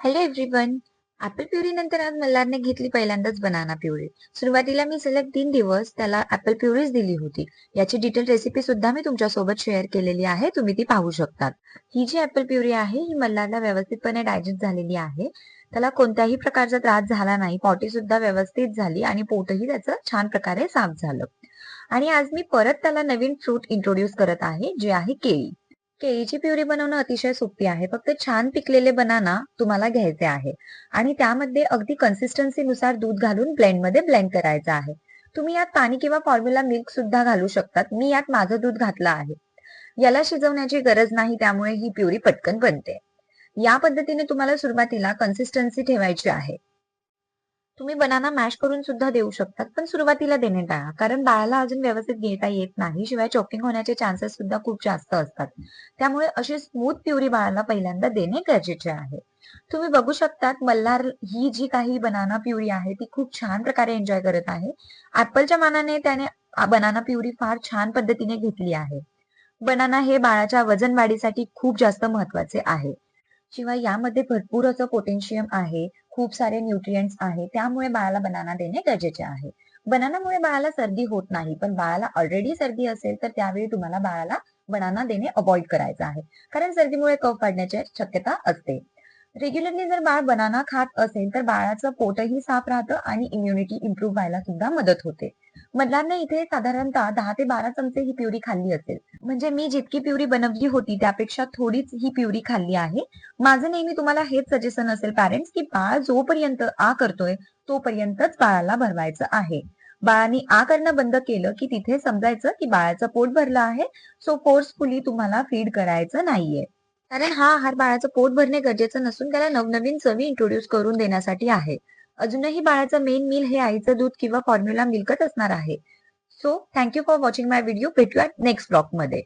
Hello everyone. Apple puree नंतर आज मल्हारने घेतली पहिल्यांदाच बनाना प्युरी. सुरुवातीला मी सलग 3 दिवस त्याला ॲपल प्युरीच दिली होती. याची डिटेल रेसिपी सुद्धा मी तुमच्यासोबत शेअर केलेली आहे, तुम्ही ती पाहू शकतात. ही जी ॲपल प्युरी आहे ही मल्हारला व्यवस्थितपणे डायजेस्ट झालेली आहे. त्याला कोणत्याही प्रकारचा त्रास झाला नाही, पॉटी सुद्धा व्यवस्थित झाली आणि पोटही त्याचं छान प्रकारे साफ झालं. आणि आज मी परत त्याला नवीन फ्रूट इंट्रोड्यूस करत आहे, जे आहे केळी. केळीची प्युरी बनवणं अतिशय सोपी आहे. फक्त छान पिकलेले बनाना तुम्हाला घ्यायचे आहे आणि त्यामध्ये अगदी कन्सिस्टन्सीनुसार दूध घालून ब्लेंडमध्ये ब्लेंड करायचं आहे. तुम्ही यात पाणी किंवा फॉर्म्युला मिल्क सुद्धा घालू शकतात. मी यात माझं दूध घातलं आहे. याला शिजवण्याची गरज नाही, त्यामुळे ही प्युरी पटकन बनते. या पद्धतीने तुम्हाला सुरुवातीला कन्सिस्टन्सी ठेवायची आहे. तुम्ही बनाना मॅश करून सुद्धा देऊ शकतात, पण सुरुवातीला देणे टाळा, कारण बाळाला अजून व्यवस्थित घेता येत नाही. शिवाय चॉकिंग होण्याचे चान्सेस सुद्धा खूप जास्त असतात. त्यामुळे अशी स्मूथ प्युरी बाळाला पहिल्यांदा देणे गरजेचे आहे. तुम्ही बघू शकतात मल्हार ही जी काही बनाना प्युरी आहे ती खूप छान प्रकारे एन्जॉय करत आहे. ऍपलच्या मानाने त्याने बनाना प्युरी फार छान पद्धतीने घेतली आहे. बनाना हे बाळाच्या वजन वाढीसाठी खूप जास्त महत्वाचे आहे. शिवाय यामध्ये भरपूर असं पोटॅशियम आहे, खूप सारे न्यूट्रिएंट्स आहे. त्यामुळे बाळाला बनाना देणे गरजेचे आहे. बनानामुळे बाळाला सर्दी होत नाही, पण बाळाला ऑलरेडी सर्दी असेल तर त्यावेळी तुम्हाला बाळाला बनाना देणे अवॉइड करायचं आहे. कारण सर्दीमुळे कफ वाढण्याची शक्यता असते. रेग्युलरली जर बाळ बनाना खात असेल तर बाळाचं पोटही साफ राहतं आणि इम्युनिटी इम्प्रूव्ह व्हायला सुद्धा मदत होते. मल्हारने इथे साधारणतः 10 ते 12 चमचे ही प्युरी खाल्ली असेल. म्हणजे मी जितकी प्युरी बनवली होती त्यापेक्षा थोडीच ही प्युरी खाल्ली आहे. माझं नेहमी तुम्हाला हेच सजेशन असेल पॅरेंट्स, की बाळ जोपर्यंत आ करतोय तोपर्यंतच बाळाला भरवायचं आहे. बाळाने आ करणं बंद केलं की तिथे समजायचं की बाळाचं पोट भरलं आहे, सो फोर्सफुली तुम्हाला फीड करायचं नाहीये. कारण हा आहार बाळाचं पोट भरणे गरजेचं नसून त्याला नवनवीन चवी इंट्रोड्यूस करून देण्यासाठी आहे. अजूनही बाळाचं मेन मील हे आईचं दूध किंवा फॉर्म्युला मिल्कच असणार आहे. So thank you for watching my video. भेटूया नेक्स्ट ब्लॉग मध्ये.